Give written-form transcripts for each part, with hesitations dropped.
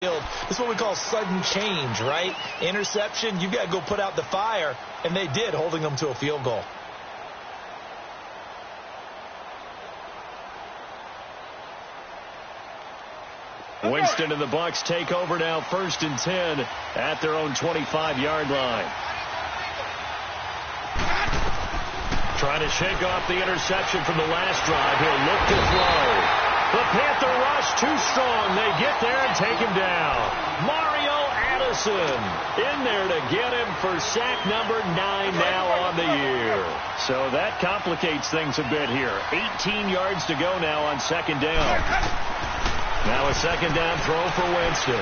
This is what we call sudden change, right? Interception, you've got to go put out the fire, and they did, holding them to a field goal. Winston and the Bucs take over now, 1st and 10 at their own 25-yard line. Trying to shake off the interception from the last drive. He'll look to throw. The Panther rush too strong. They get there and take him down. Mario Addison in there to get him for sack number 9 now on the year. So that complicates things a bit here. 18 yards to go now on 2nd down. Now a 2nd down throw for Winston.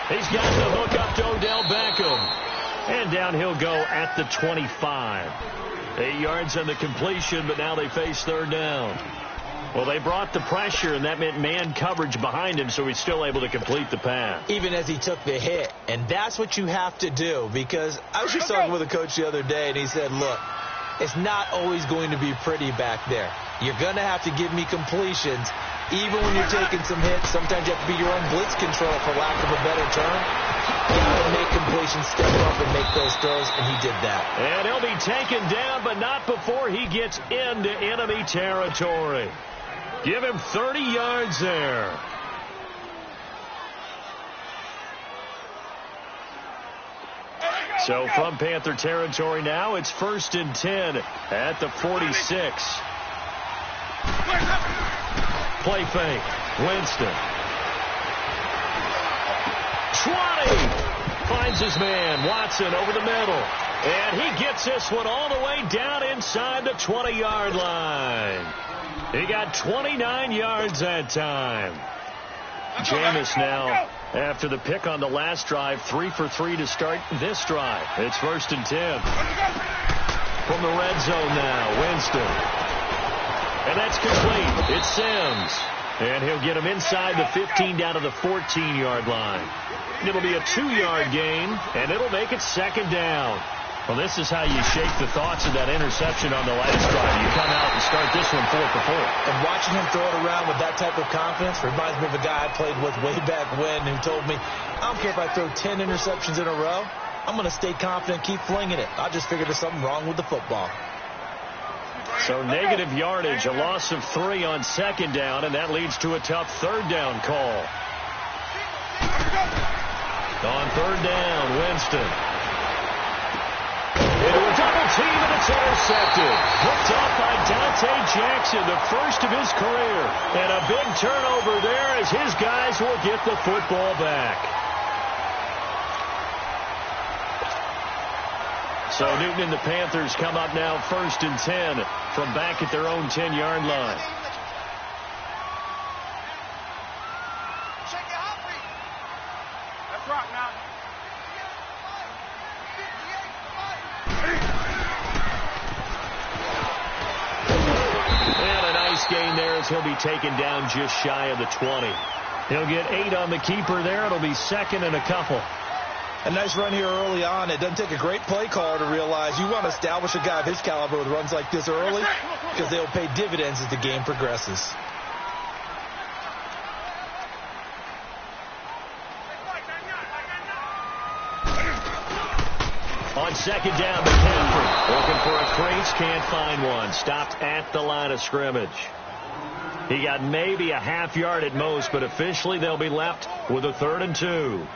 He's got the hook up to Odell Beckham. And down he'll go at the 25. 8 yards on the completion, but now they face 3rd down. Well, they brought the pressure, and that meant man coverage behind him, so he's still able to complete the pass. Even as he took the hit. And that's what you have to do, because I was just talking with a coach the other day, and he said, look, it's not always going to be pretty back there. You're going to have to give me completions. Even when you're taking some hits, sometimes you have to be your own blitz control, for lack of a better term. Got to make completions, step up and make those throws, and he did that. And he'll be taken down, but not before he gets into enemy territory. Give him 30 yards there. So from Panther territory now, it's 1st and 10 at the 46. Play fake. Winston. 20. Finds his man. Watson over the middle. And he gets this one all the way down inside the 20-yard line. He got 29 yards that time. Jameis now, after the pick on the last drive, 3 for 3 to start this drive. It's 1st and 10. From the red zone now, Winston. And that's complete. It's Sims. And he'll get him inside the 15 down to the 14-yard line. It'll be a 2-yard gain, and it'll make it 2nd down. Well, this is how you shake the thoughts of that interception on the last drive. You come out and start this one 4 for 4. And watching him throw it around with that type of confidence reminds me of a guy I played with way back when who told me, I don't care if I throw 10 interceptions in a row. I'm going to stay confident, keep flinging it. I just figured there's something wrong with the football. So negative yardage, a loss of 3 on 2nd down, and that leads to a tough 3rd down call. On 3rd down, Winston. Into a double team, and it's intercepted. Hooked off by Dante Jackson, the first of his career. And a big turnover there as his guys will get the football back. So Newton and the Panthers come up now 1st and 10 from back at their own 10-yard line. Gain there as he'll be taken down just shy of the 20. He'll get 8 on the keeper there. It'll be 2nd and a couple. A nice run here early on. It doesn't take a great play caller to realize you want to establish a guy of his caliber with runs like this early because they'll pay dividends as the game progresses. On 2nd down, McCaffrey looking for a crease, can't find one. Stopped at the line of scrimmage. He got maybe a half yard at most, but officially they'll be left with a 3rd and 2.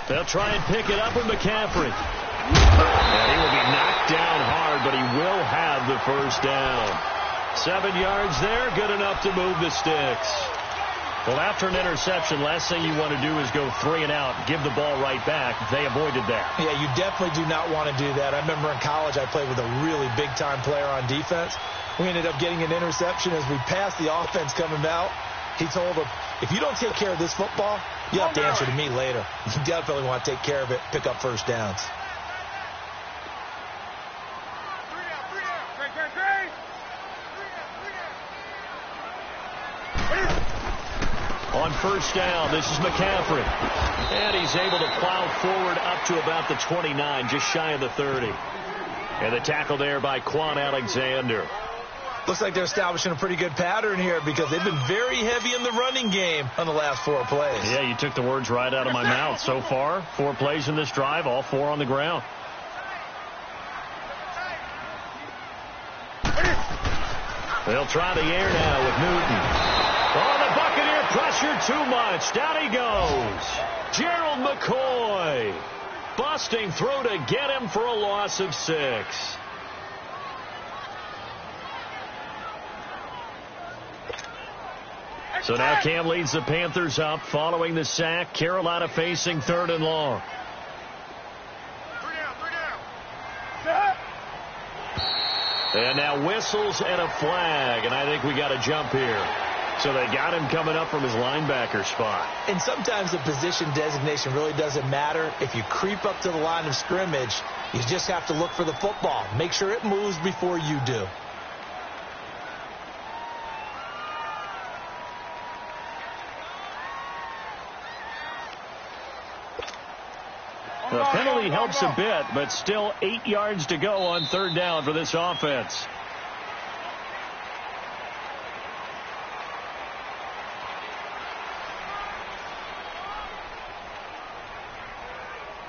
They'll try and pick it up with McCaffrey. And he will be knocked down hard, but he will have the 1st down. 7 yards there, good enough to move the sticks. Well, after an interception, last thing you want to do is go 3 and out, give the ball right back. They avoided that. Yeah, you definitely do not want to do that. I remember in college I played with a really big-time player on defense. We ended up getting an interception as we passed the offense coming out. He told him, if you don't take care of this football, you'll have to answer to me later. You definitely want to take care of it, pick up 1st downs. On first down. This is McCaffrey. And he's able to plow forward up to about the 29, just shy of the 30. And the tackle there by Quan Alexander. Looks like they're establishing a pretty good pattern here because they've been very heavy in the running game on the last 4 plays. Yeah, you took the words right out of my mouth. So far, 4 plays in this drive, all 4 on the ground. They'll try the air now with Newton. Oh, the Buccaneer pressure too much. Down he goes. Gerald McCoy. Busting through to get him for a loss of 6. So now Cam leads the Panthers up following the sack. Carolina facing 3rd and long. And now whistles and a flag, and I think we got a jump here. So they got him coming up from his linebacker spot. And sometimes the position designation really doesn't matter. If you creep up to the line of scrimmage, you just have to look for the football. Make sure it moves before you do. The penalty helps a bit, but still 8 yards to go on 3rd down for this offense.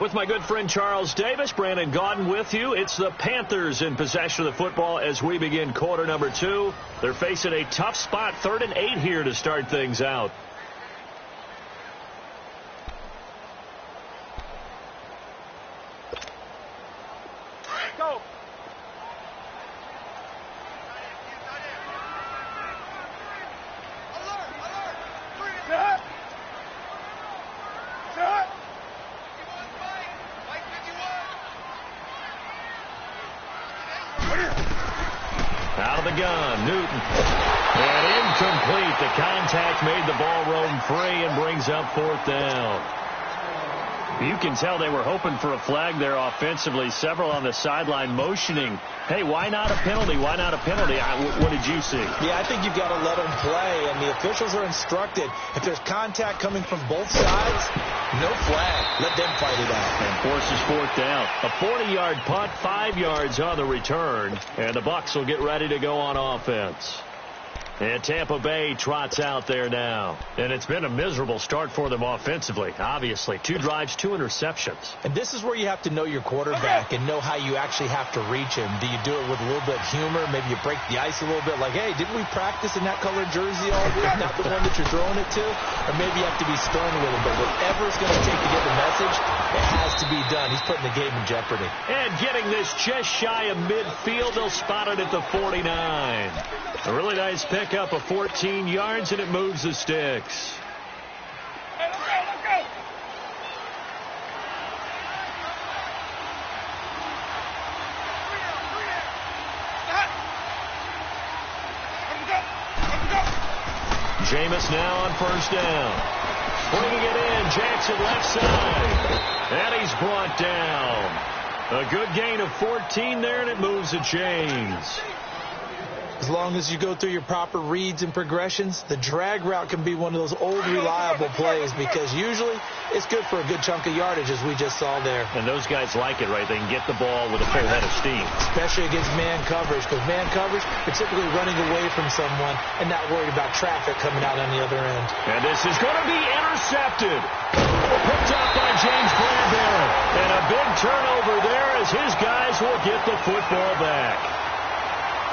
With my good friend Charles Davis, Brandon Gaudin with you. It's the Panthers in possession of the football as we begin quarter number 2. They're facing a tough spot, 3rd and 8 here to start things out. Out of the gun, Newton. And incomplete. The contact made the ball roam free and brings up 4th down. You can tell they were hoping for a flag there offensively. Several on the sideline motioning, hey, why not a penalty? Why not a penalty? What did you see? Yeah, I think you've got to let them play, and the officials are instructed. If there's contact coming from both sides, no flag. Let them fight it out. And forces 4th down. A 40-yard punt, 5 yards on the return, and the Bucs will get ready to go on offense. And Tampa Bay trots out there now. And it's been a miserable start for them offensively, obviously. 2 drives, 2 interceptions. And this is where you have to know your quarterback and know how you actually have to reach him. Do you do it with a little bit of humor? Maybe you break the ice a little bit like, hey, didn't we practice in that colored jersey all week? Not the one that you're throwing it to? Or maybe you have to be stern with him. But whatever it's going to take to get the message, it has to be done. He's putting the game in jeopardy. And getting this just shy of midfield, they'll spot it at the 49. A really nice pickup of 14 yards, and it moves the sticks. Let's go. Jameis now on 1st down. Bringing it in, Jackson left side. And he's brought down. A good gain of 14 there, and it moves the chains. As long as you go through your proper reads and progressions, the drag route can be one of those old reliable plays because usually it's good for a good chunk of yardage, as we just saw there. And those guys like it, right? They can get the ball with a full head of steam. Especially against man coverage, because man coverage, you're typically running away from someone and not worried about traffic coming out on the other end. And this is going to be intercepted. Picked up by James Bradbury. And a big turnover there as his guys will get the football back.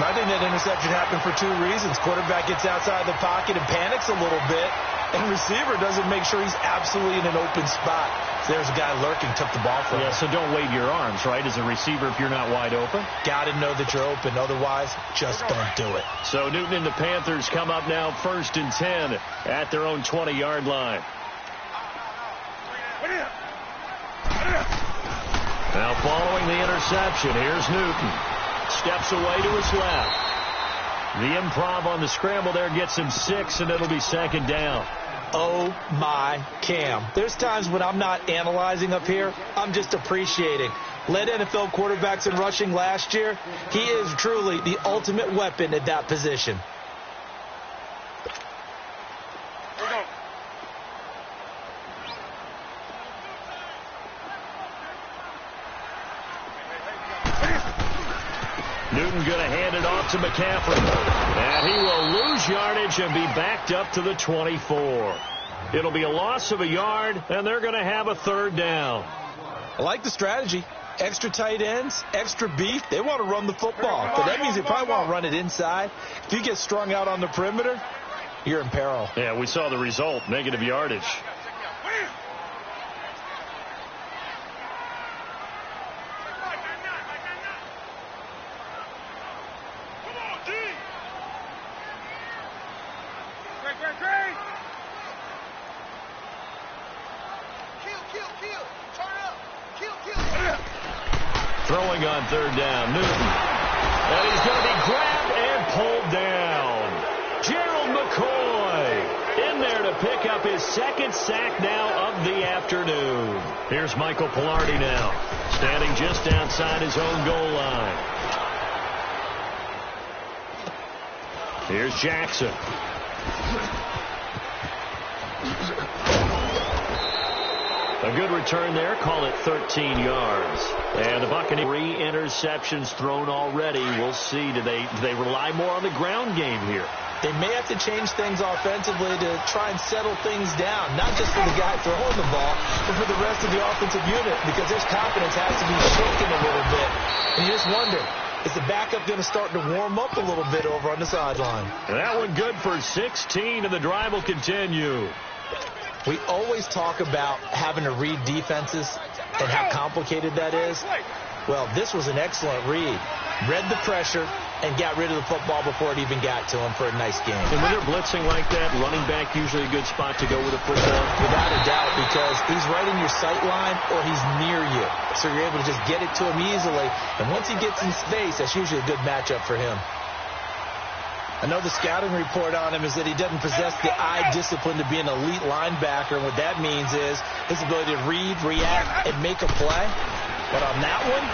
I think that interception happened for 2 reasons. Quarterback gets outside the pocket and panics a little bit, and receiver doesn't make sure he's absolutely in an open spot. So there's a guy lurking, took the ball from him. Yeah, so don't wave your arms, right, as a receiver if you're not wide open. Got to know that you're open. Otherwise, just don't do it. So Newton and the Panthers come up now 1st and 10 at their own 20-yard line. Now following the interception, here's Newton. Steps away to his left. The improv on the scramble there gets him 6, and it'll be 2nd down. Oh, my Cam. There's times when I'm not analyzing up here. I'm just appreciating. Led NFL quarterbacks in rushing last year. He is truly the ultimate weapon at that position. Newton going to hand it off to McCaffrey. And he will lose yardage and be backed up to the 24. It'll be a loss of a yard, and they're going to have a third down. I like the strategy. Extra tight ends, extra beef. They want to run the football. But that means they probably want to run it inside. If you get strung out on the perimeter, you're in peril. Yeah, we saw the result, negative yardage. Throwing on third down, Newton. And he's going to be grabbed and pulled down. Gerald McCoy in there to pick up his second sack now of the afternoon. Here's Michael Pilardi now, standing just outside his own goal line. Here's Jackson. A good return there. Call it 13 yards. And the Buccaneers, 3 interceptions thrown already. We'll see. Do they rely more on the ground game here? They may have to change things offensively to try and settle things down, not just for the guy throwing the ball, but for the rest of the offensive unit, because his confidence has to be shaken a little bit. And you just wonder, is the backup going to start to warm up a little bit over on the sideline? That one good for 16, and the drive will continue. We always talk about having to read defenses and how complicated that is. Well, this was an excellent read. Read the pressure and got rid of the football before it even got to him for a nice game. And when they're blitzing like that, running back usually a good spot to go with the football. Without a doubt, because he's right in your sight line or he's near you. So you're able to just get it to him easily. And once he gets in space, that's usually a good matchup for him. I know the scouting report on him is that he doesn't possess the eye discipline to be an elite linebacker. And what that means is his ability to read, react, and make a play. But on that one,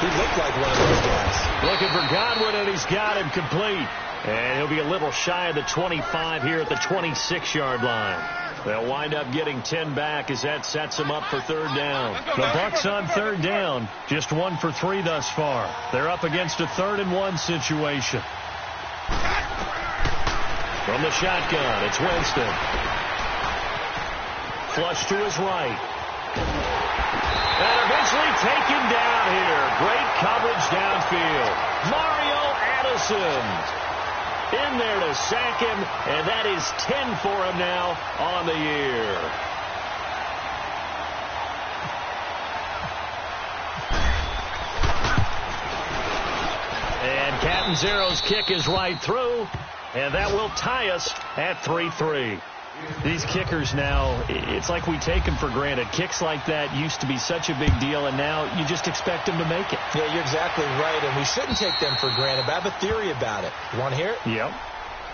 he looked like one of those guys. Looking for Godwin, and he's got him complete. And he'll be a little shy of the 25 here at the 26-yard line. They'll wind up getting 10 back as that sets them up for third down. The Bucs on third down, just 1 for 3 thus far. They're up against a 3rd-and-1 situation. From the shotgun, it's Winston. Flush to his right. And eventually taken down here. Great coverage downfield. Mario Addison in there to sack him, and that is 10 for him now on the year. And Catanzaro's kick is right through, and that will tie us at 3-3. These kickers now, it's like we take them for granted. Kicks like that used to be such a big deal, and now you just expect them to make it. Yeah, you're exactly right, and we shouldn't take them for granted. But I have a theory about it. You want to hear it? Yep.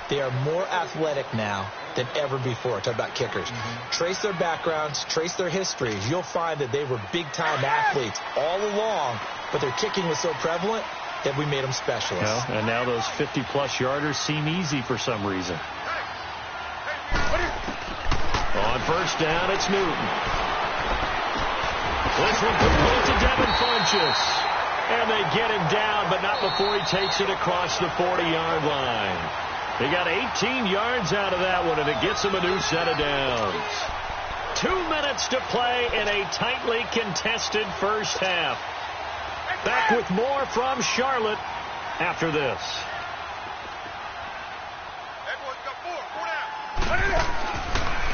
They are more athletic now than ever before. Talk about kickers. Trace their backgrounds, trace their histories. You'll find that they were big-time athletes all along, but their kicking was so prevalent that we made them specialists. Yeah, and now those 50-plus yarders seem easy for some reason. On first down, it's Newton. This one complete to Devin Funchess. And they get him down, but not before he takes it across the 40-yard line. They got 18 yards out of that one, and it gets him a new set of downs. 2 minutes to play in a tightly contested first half. Back with more from Charlotte after this.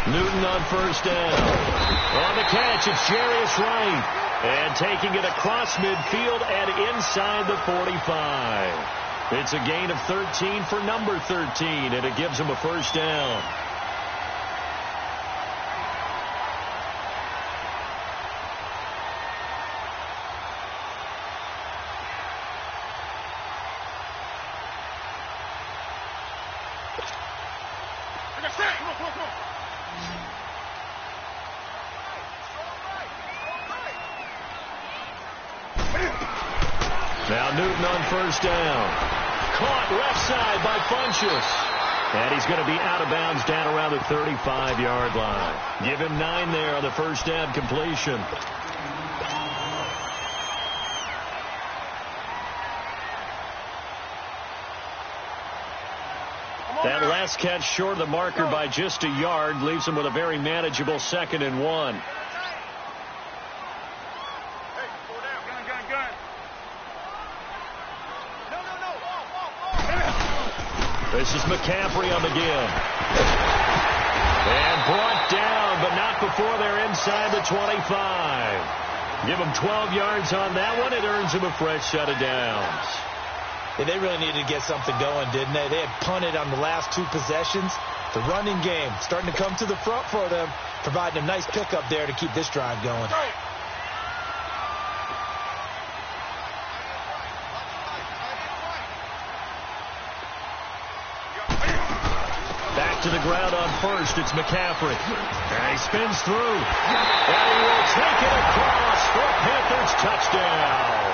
Newton on first down. On the catch, it's Jarius Wright. And taking it across midfield and inside the 45. It's a gain of 13 for number 13, and it gives him a first down. Now Newton on first down. Caught left side by Funchess. And he's going to be out of bounds down around the 35-yard line. Give him 9 there on the first down completion. pass catch short of the marker by just a yard. Leaves him with a very manageable 2nd and 1. This is McCaffrey on the give. And brought down, but not before they're inside the 25. Give him 12 yards on that one. It earns him a fresh set of downs. Yeah, they really needed to get something going, didn't they? They had punted on the last 2 possessions. The running game starting to come to the front for them, providing a nice pickup there to keep this drive going. Back to the ground on first. It's McCaffrey. And he spins through. And he will take it across for a Panthers touchdown.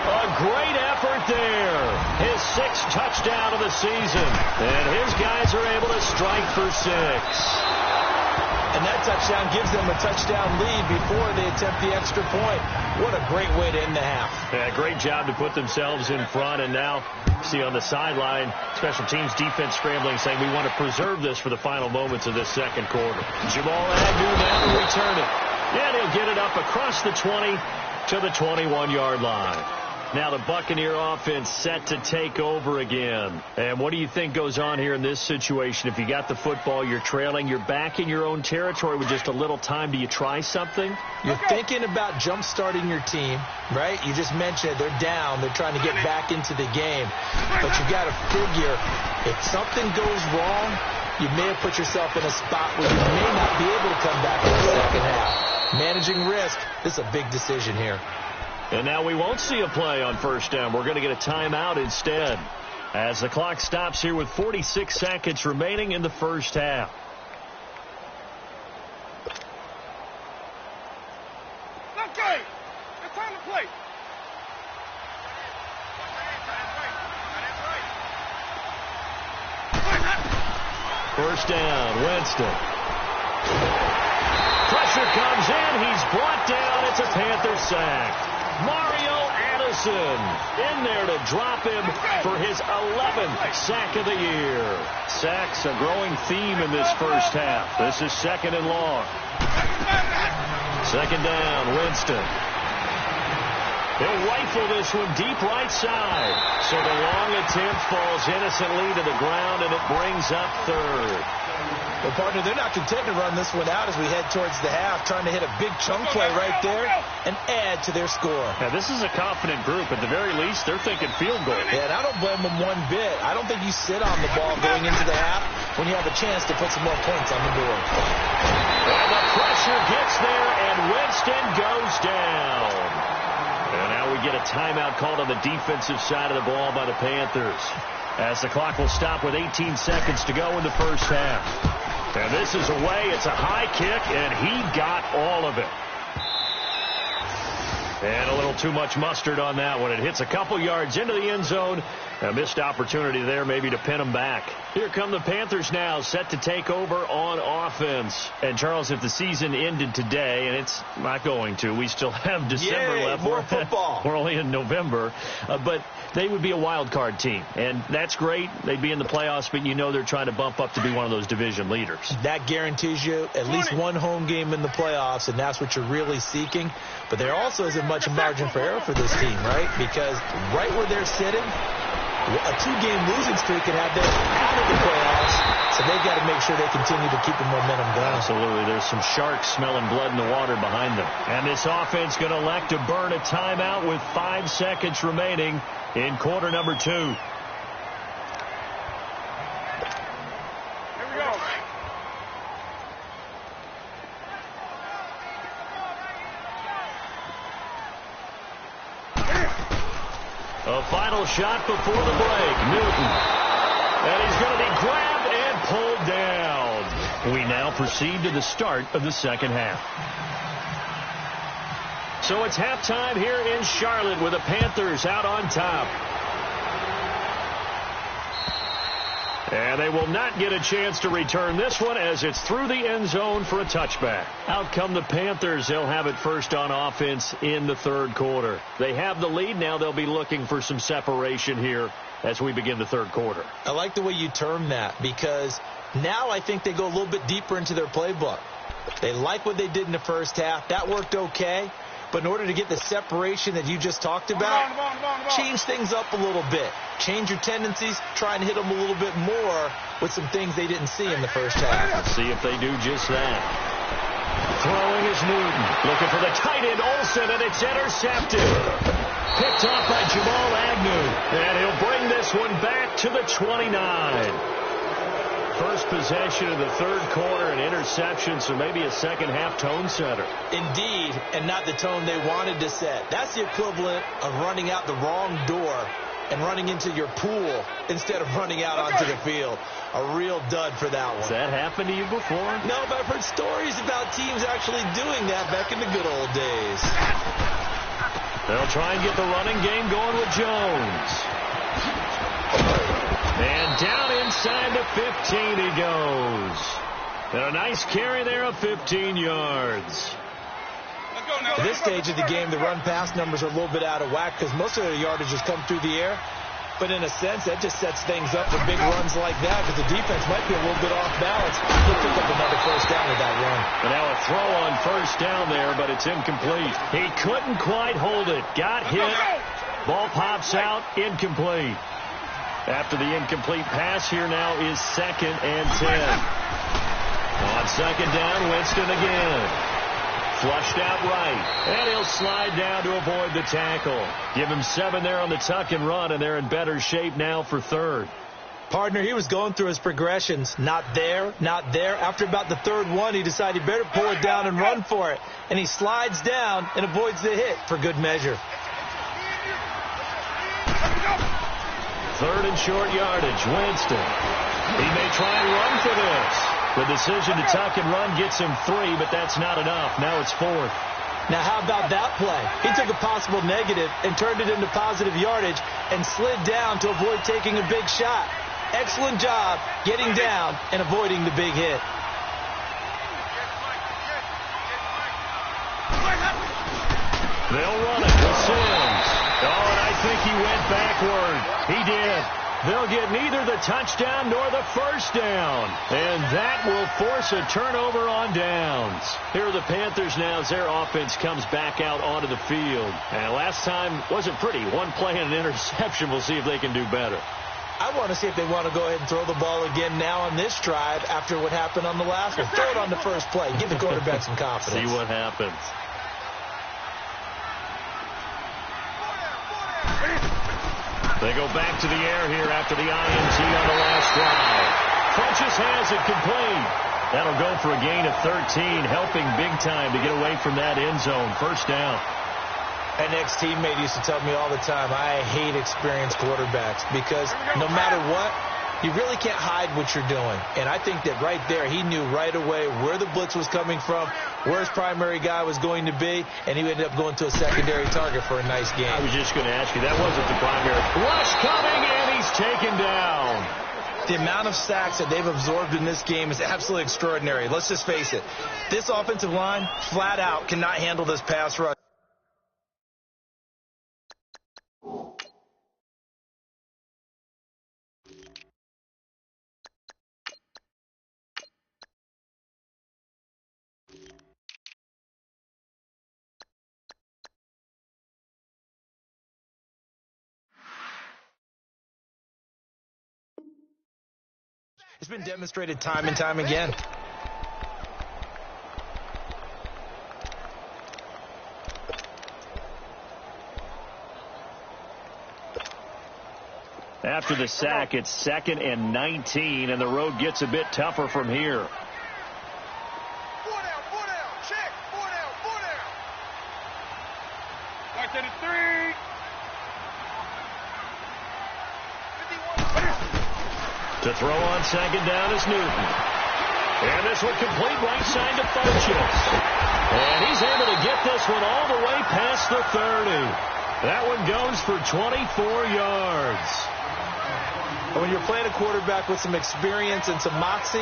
A great effort there. His 6th touchdown of the season. And his guys are able to strike for 6. And that touchdown gives them a touchdown lead before they attempt the extra point. What a great way to end the half. Yeah, great job to put themselves in front. And now, see on the sideline, special teams defense scrambling, saying we want to preserve this for the final moments of this second quarter. Jamal Agnew now to return it. And he'll get it up across the 20 to the 21-yard line. Now the Buccaneer offense set to take over again. And what do you think goes on here in this situation? If you got the football, you're trailing, you're back in your own territory with just a little time. Do you try something? You're thinking about jump-starting your team, right? You just mentioned they're down. They're trying to get back into the game. But you got to figure if something goes wrong, you may have put yourself in a spot where you may not be able to come back in the second half. Managing risk, this is a big decision here. And now we won't see a play on first down. We're going to get a timeout instead as the clock stops here with 46 seconds remaining in the first half. Okay, it's time to play. First down, Winston. Pressure comes in. He's brought down. It's a Panther sack. Mario Addison in there to drop him for his 11th sack of the year. Sacks a growing theme in this first half. This is 2nd and long. 2nd down, Winston. He'll rifle this one deep right side. So the long attempt falls innocently to the ground, and it brings up 3rd. Well, partner, they're not content to run this one out as we head towards the half, trying to hit a big chunk play right there and add to their score. Now, this is a confident group. At the very least, they're thinking field goal. Yeah, and I don't blame them one bit. I don't think you sit on the ball going into the half when you have a chance to put some more points on the board. And the pressure gets there, and Winston goes down. And now we get a timeout called on the defensive side of the ball by the Panthers, as the clock will stop with 18 seconds to go in the first half. And this is away. It's a high kick, and he got all of it. And a little too much mustard on that one. It hits a couple yards into the end zone. A missed opportunity there maybe to pin them back. Here come the Panthers now, set to take over on offense. And, Charles, if the season ended today, and it's not going to, we still have December left. More football. We're only in November. But they would be a wild card team. And that's great. They'd be in the playoffs, but you know they're trying to bump up to be one of those division leaders. That guarantees you at least one home game in the playoffs, and that's what you're really seeking. But there also isn't much margin for error for this team, right? Because right where they're sitting, a 2-game losing streak can have them out of the playoffs, so they've got to make sure they continue to keep the momentum going. Absolutely. There's some sharks smelling blood in the water behind them. And this offense going to elect to burn a timeout with 5 seconds remaining in quarter number 2. Here we go. A final shot before the break. Newton. And he's going to be grabbed and pulled down. We now proceed to the start of the second half. So it's halftime here in Charlotte with the Panthers out on top. And they will not get a chance to return this one as it's through the end zone for a touchback. Out come the Panthers. They'll have it first on offense in the third quarter. They have the lead. Now they'll be looking for some separation here as we begin the third quarter. I like the way you term that because now I think they go a little bit deeper into their playbook. They like what they did in the first half. That worked okay. But in order to get the separation that you just talked about, change things up a little bit. Change your tendencies. Try and hit them a little bit more with some things they didn't see in the first half. Let's see if they do just that. Throwing is Newton. Looking for the tight end, Olsen, and it's intercepted. Picked off by Jamal Agnew. And he'll bring this one back to the 29. First possession of the third quarter, an interception, so maybe a second-half tone setter. Indeed, and not the tone they wanted to set. That's the equivalent of running out the wrong door and running into your pool instead of running out onto the field. A real dud for that one. Has that happened to you before? No, but I've heard stories about teams actually doing that back in the good old days. They'll try and get the running game going with Jones. And down inside the 15 he goes. And a nice carry there of 15 yards. At this stage of the game, the run-pass numbers are a little bit out of whack because most of their yardage has come through the air. But in a sense, that just sets things up for big runs like that because the defense might be a little bit off balance. He'll pick up another first down with that run. And now a throw on first down there, but it's incomplete. He couldn't quite hold it. Got hit. Ball pops out. Incomplete. After the incomplete pass, here now is 2nd and 10. On second down, Winston again. Flushed out right. And he'll slide down to avoid the tackle. Give him 7 there on the tuck and run, and they're in better shape now for third. Partner, he was going through his progressions. Not there, not there. After about the third one, he decided he better pull it down and run for it. And he slides down and avoids the hit for good measure. Third and short yardage, Winston. He may try and run for this. The decision to tuck and run gets him 3, but that's not enough. Now it's 4th. Now how about that play? He took a possible negative and turned it into positive yardage and slid down to avoid taking a big shot. Excellent job getting down and avoiding the big hit. They'll run it with Sims. Oh, and I think he went backward. He did. They'll get neither the touchdown nor the first down. And that will force a turnover on downs. Here are the Panthers now as their offense comes back out onto the field. And last time wasn't pretty. One play and an interception. We'll see if they can do better. I want to see if they want to go ahead and throw the ball again now on this drive after what happened on the last one. Throw it on the first play. Give the quarterback some confidence. See what happens. They go back to the air here after the INT on the last drive. Funches has it complete. That'll go for a gain of 13, helping big time to get away from that end zone. First down. An ex-teammate used to tell me all the time, I hate experienced quarterbacks because no matter what, you really can't hide what you're doing. And I think that right there, he knew right away where the blitz was coming from, where his primary guy was going to be, and he ended up going to a secondary target for a nice game. I was just going to ask you, that wasn't the primary. Rush coming, and he's taken down. The amount of sacks that they've absorbed in this game is absolutely extraordinary. Let's just face it. This offensive line, flat out, cannot handle this pass rush. It's been demonstrated time and time again. After the sack, it's 2nd and 19, and the road gets a bit tougher from here. 4 down, check, 4 down. Right to the 3. To throw on second down is Newton. And this one complete right side to Funches. And he's able to get this one all the way past the 30. That one goes for 24 yards. And when you're playing a quarterback with some experience and some moxie,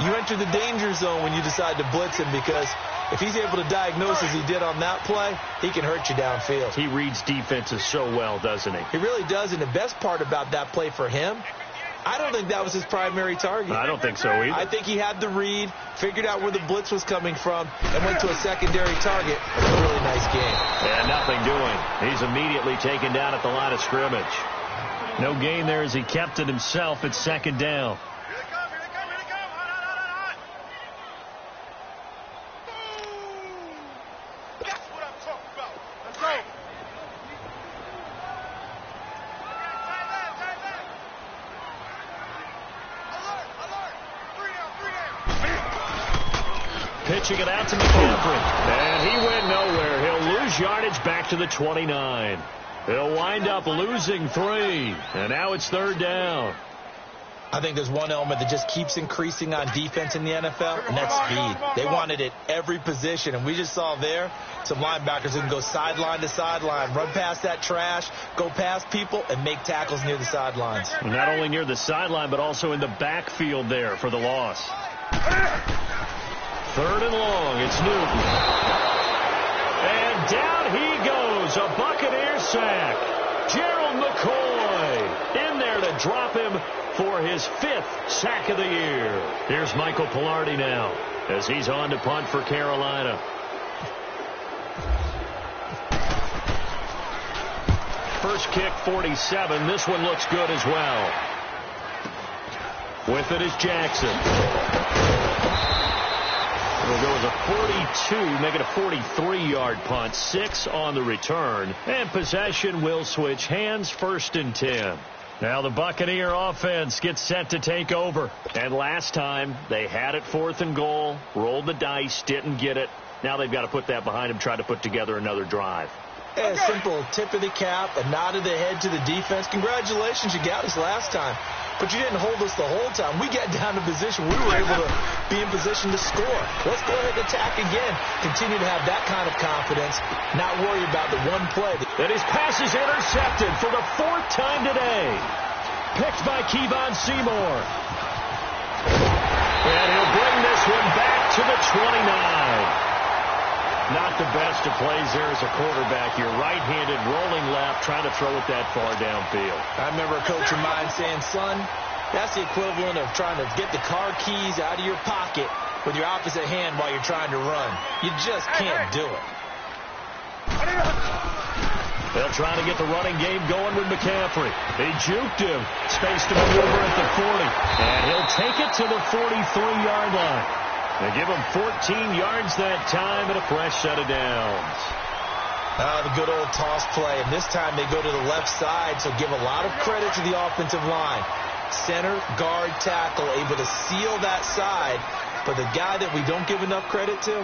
you enter the danger zone when you decide to blitz him, because if he's able to diagnose as he did on that play, he can hurt you downfield. He reads defenses so well, doesn't he? He really does, and the best part about that play for him, I don't think that was his primary target. I don't think so either. I think he had the read, figured out where the blitz was coming from, and went to a secondary target. A really nice game. And nothing doing. He's immediately taken down at the line of scrimmage. No gain there as he kept it himself at second down. Here they come, here they come, here they come. Hot. Boom! That's what I'm talking about. Let's go. Alert. 3 down. Pitching it out to McCaffrey. And he went nowhere. He'll lose yardage back to the 29. He'll wind up losing 3. And now it's third down. I think there's one element that just keeps increasing on defense in the NFL, and that's speed. They want it at every position, and we just saw there some linebackers who can go sideline to sideline, run past that trash, go past people, and make tackles near the sidelines. Not only near the sideline, but also in the backfield there for the loss. Third and long, it's Newton. And down he goes, a Buccaneer sack. Gerald McCoy in there to drop him for his 5th sack of the year. Here's Michael Pilardi now as he's on to punt for Carolina. First kick, 47. This one looks good as well. With it is Jackson. It'll go as a 42, make it a 43-yard punt, 6 on the return, and possession will switch hands, 1st and 10. Now the Buccaneer offense gets set to take over. And last time, they had it 4th and goal, rolled the dice, didn't get it. Now they've got to put that behind them, try to put together another drive. A simple tip of the cap, a nod of the head to the defense. Congratulations, you got us last time. But you didn't hold us the whole time. We got down to position. We were able to be in position to score. Let's go ahead and attack again. Continue to have that kind of confidence. Not worry about the one play. And his pass is intercepted for the 4th time today. Picked by Kevon Seymour. And he'll bring this one back to the 29. Not the best of plays there as a quarterback. You're right-handed, rolling left, trying to throw it that far downfield. I remember a coach of mine saying, son, that's the equivalent of trying to get the car keys out of your pocket with your opposite hand while you're trying to run. You just can't do it. They'll try to get the running game going with McCaffrey. They juked him. Space to maneuver at the 40. And he'll take it to the 43-yard line. They give him 14 yards that time and a fresh set of downs. The good old toss play. And this time they go to the left side, so give a lot of credit to the offensive line. Center, guard, tackle, able to seal that side. But the guy that we don't give enough credit to,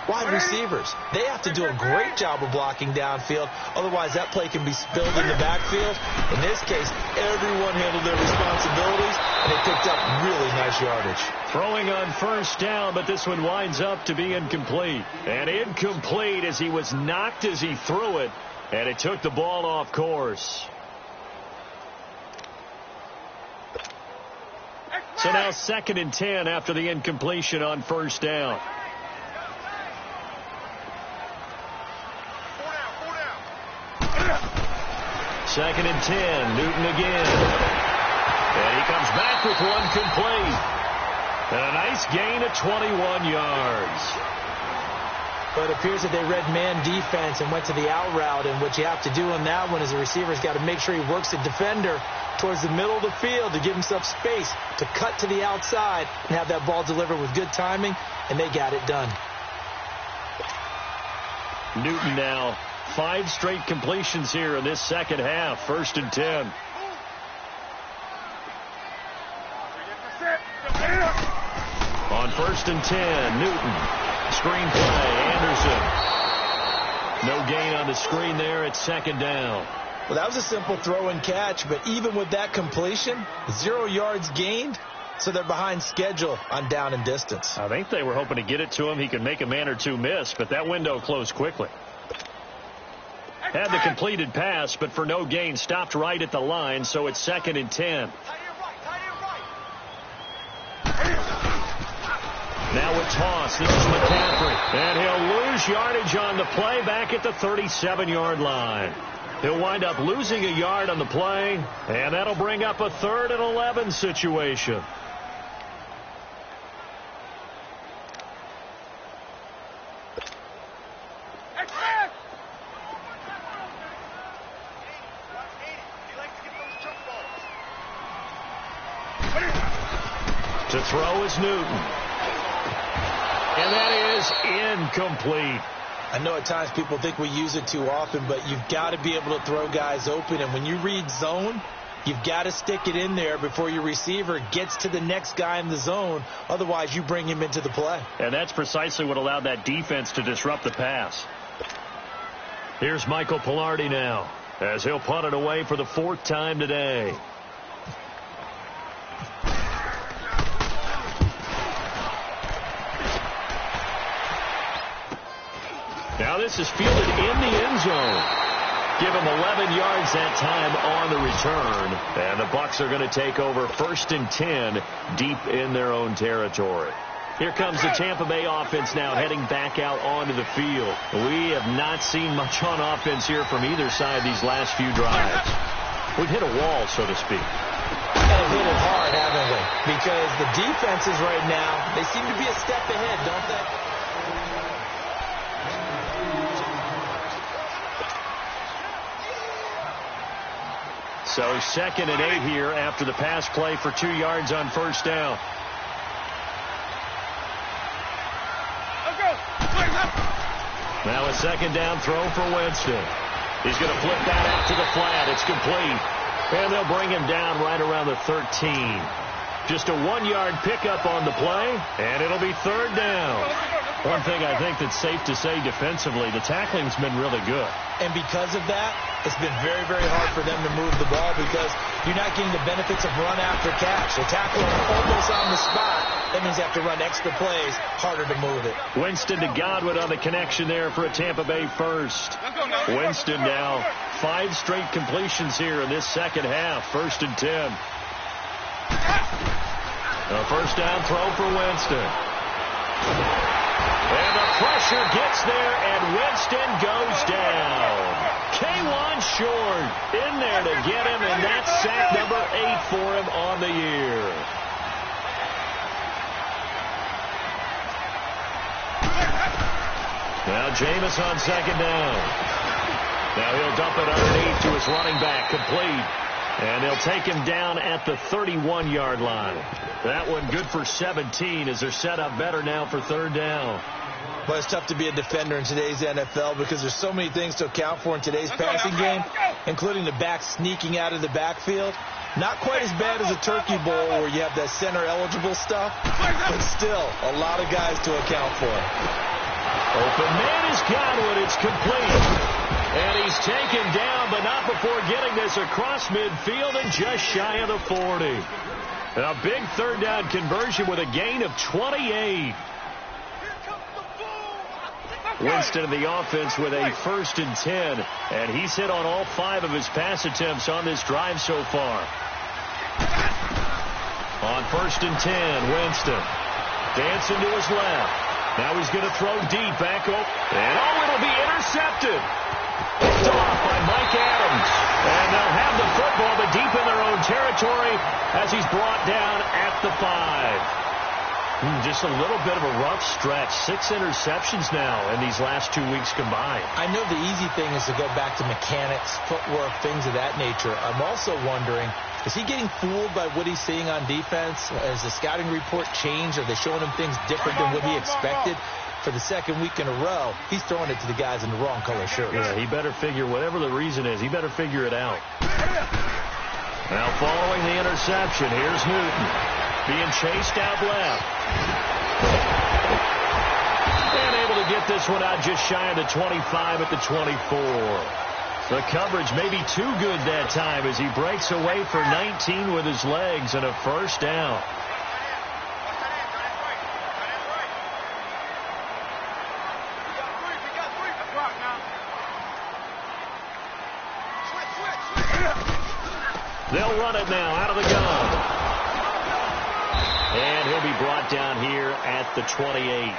wide receivers. They have to do a great job of blocking downfield. Otherwise, that play can be spilled in the backfield. In this case, everyone handled their responsibilities, and they picked up really nice yardage. Throwing on 1st down, but this one winds up to be incomplete. And incomplete as he was knocked as he threw it, and it took the ball off course. So now 2nd and 10 after the incompletion on 1st down. 4 down. 2nd and 10, Newton again. And he comes back with one complete. And a nice gain of 21 yards. But it appears that they read man defense and went to the out route. And what you have to do on that one is the receiver's got to make sure he works the defender towards the middle of the field to give himself space to cut to the outside and have that ball delivered with good timing, and they got it done. Newton now 5 straight completions here in this second half. 1st and 10. On 1st and 10, Newton. Screen play, Anderson. No gain on the screen there at 2nd down. Well, that was a simple throw and catch, but even with that completion, 0 yards gained, so they're behind schedule on down and distance. I think they were hoping to get it to him. He could make a man or two miss, but that window closed quickly. Had the completed pass, but for no gain, stopped right at the line, so it's 2nd and 10. Now a toss. This is McCaffrey. And he'll lose yardage on the play back at the 37-yard line. He'll wind up losing a yard on the play, and that'll bring up a 3rd and 11 situation. To throw is Newton. And that is incomplete. I know at times people think we use it too often, but you've got to be able to throw guys open. And when you read zone, you've got to stick it in there before your receiver gets to the next guy in the zone. Otherwise, you bring him into the play. And that's precisely what allowed that defense to disrupt the pass. Here's Michael Pilardi now, as he'll punt it away for the 4th time today. Now this is fielded in the end zone. Give him 11 yards that time on the return. And the Bucs are going to take over 1st and 10 deep in their own territory. Here comes the Tampa Bay offense now heading back out onto the field. We have not seen much on offense here from either side these last few drives. We've hit a wall, so to speak. And hit it hard, haven't we? Because the defenses right now, they seem to be a step ahead, don't they? So 2nd and 8 here after the pass play for 2 yards on 1st down. Now a 2nd down throw for Winston. He's going to flip that out to the flat. It's complete. And they'll bring him down right around the 13. Just a 1-yard pickup on the play, and it'll be 3rd down. One thing I think that's safe to say defensively, the tackling's been really good. And because of that, it's been very, very hard for them to move the ball because you're not getting the benefits of run after catch. They're tackling almost on the spot. That means you have to run extra plays, harder to move it. Winston to Godwin on the connection there for a Tampa Bay first. Winston now 5 straight completions here in this second half. 1st and 10. A 1st down throw for Winston. And the pressure gets there, and Winston goes down. K1 short in there to get him, and that's sack number 8 for him on the year. Now Jameis on 2nd down. Now he'll dump it underneath to his running back, complete. And they'll take him down at the 31-yard line. That one good for 17 as they're set up better now for 3rd down. Well, it's tough to be a defender in today's NFL because there's so many things to account for in today's passing game, including the back sneaking out of the backfield. Not quite as bad as a turkey bowl where you have that center-eligible stuff, but still a lot of guys to account for. Open man is Godwin. It's complete. And he's taken down, but not before getting this across midfield and just shy of the 40. A big 3rd down conversion with a gain of 28. Winston in the offense with a 1st and 10, and he's hit on all 5 of his pass attempts on this drive so far. On 1st and 10, Winston dancing to his left. Now he's going to throw deep back up, and it'll be intercepted. Picked off by Mike Adams. And they'll have the football, but deep in their own territory as he's brought down at the 5. Just a little bit of a rough stretch. 6 interceptions now in these last 2 weeks combined. I know the easy thing is to go back to mechanics, footwork, things of that nature. I'm also wondering, is he getting fooled by what he's seeing on defense? Has the scouting report changed? Are they showing him things different than what he expected? For the 2nd week in a row, he's throwing it to the guys in the wrong color shirts. Yeah, he better figure, whatever the reason is, he better figure it out. Now following the interception, here's Newton being chased out left. And able to get this one out just shy of the 25 at the 24. The coverage may be too good that time as he breaks away for 19 with his legs and a 1st down. They'll run it now out of the gun. And he'll be brought down here at the 28.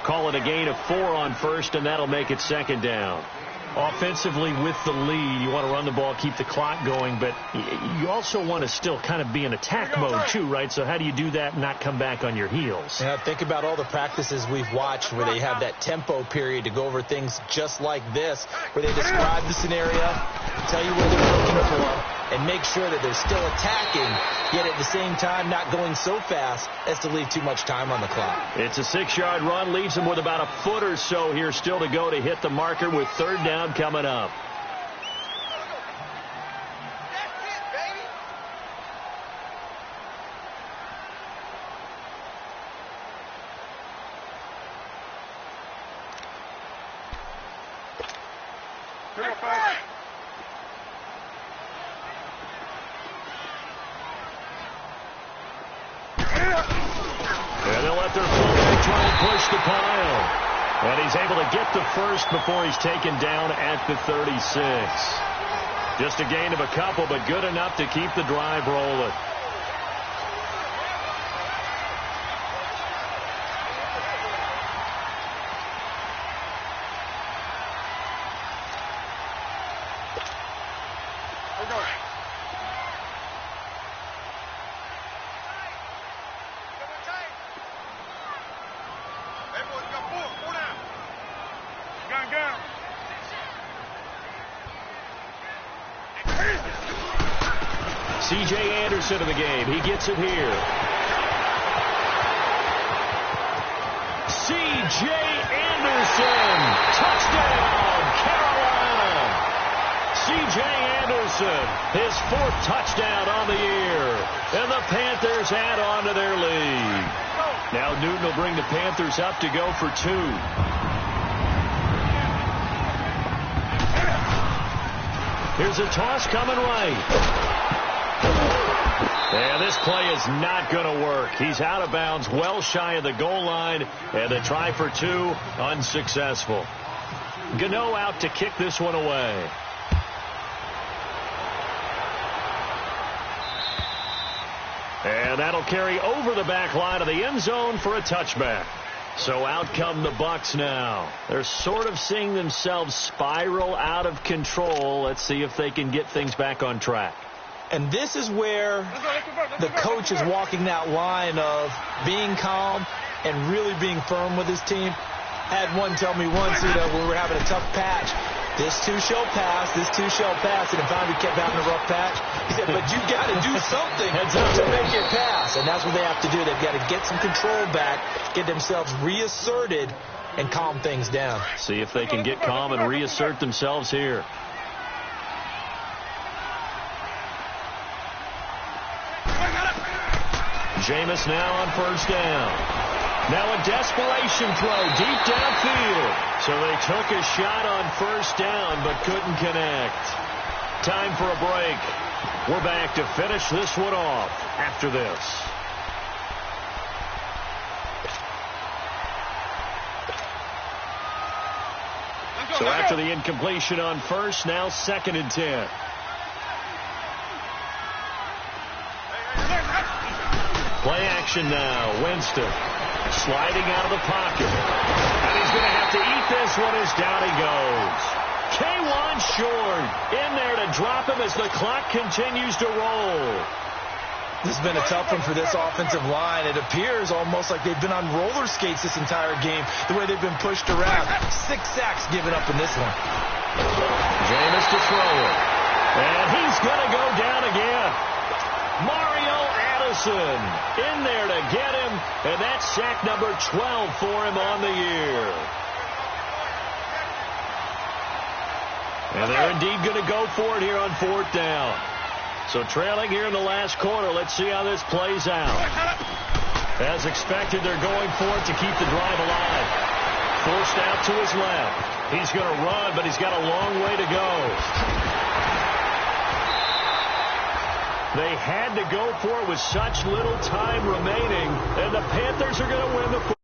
Call it a gain of 4 on first, and that'll make it second down. Offensively with the lead, you want to run the ball, keep the clock going, but you also want to still kind of be in attack mode too, right? So how do you do that and not come back on your heels? Yeah, think about all the practices we've watched where they have that tempo period to go over things just like this, where they describe the scenario, tell you what they're looking for, and make sure that they're still attacking, yet at the same time not going so fast as to leave too much time on the clock. It's a 6-yard run, leaves them with about a foot or so here still to go to hit the marker with third down coming up. And they'll let their fullback try and push the pile. And he's able to get the first before he's taken down at the 36. Just a gain of a couple, but good enough to keep the drive rolling. C.J. Anderson in the game. He gets it here. C.J. Anderson. Touchdown, Carolina. C.J. Anderson, his 4th touchdown on the year. And the Panthers add on to their lead. Now Newton will bring the Panthers up to go for 2. Here's a toss coming right. And this play is not going to work. He's out of bounds, well shy of the goal line, and a try for 2, unsuccessful. Gano out to kick this one away. And that'll carry over the back line of the end zone for a touchback. So out come the Bucs now. They're sort of seeing themselves spiral out of control. Let's see if they can get things back on track. And this is where the coach is walking that line of being calm and really being firm with his team. I had one tell me once, when we were having a tough patch, this too shall pass, this too shall pass, and if finally kept having a rough patch, he said, but you got to do something to make it pass. And that's what they have to do. They've got to get some control back, get themselves reasserted, and calm things down. See if they can get calm and reassert themselves here. Jameis now on first down. Now a desperation throw deep downfield. So they took a shot on first down but couldn't connect. Time for a break. We're back to finish this one off after this. So after the incompletion on first, now 2nd and 10. Play action now. Winston sliding out of the pocket. And he's going to have to eat this one as down he goes. K1 short in there to drop him as the clock continues to roll. This has been a tough one for this offensive line. It appears almost like they've been on roller skates this entire game, the way they've been pushed around. 6 sacks given up in this one. Jameis to throw it. And he's going to go down again. Mario Addison in there to get him, and that's sack number 12 for him on the year. And they're indeed going to go for it here on 4th down. So trailing here in the last quarter, let's see how this plays out. As expected, they're going for it to keep the drive alive. Forced out to his left. He's going to run, but he's got a long way to go. They had to go for it with such little time remaining, and the Panthers are going to win the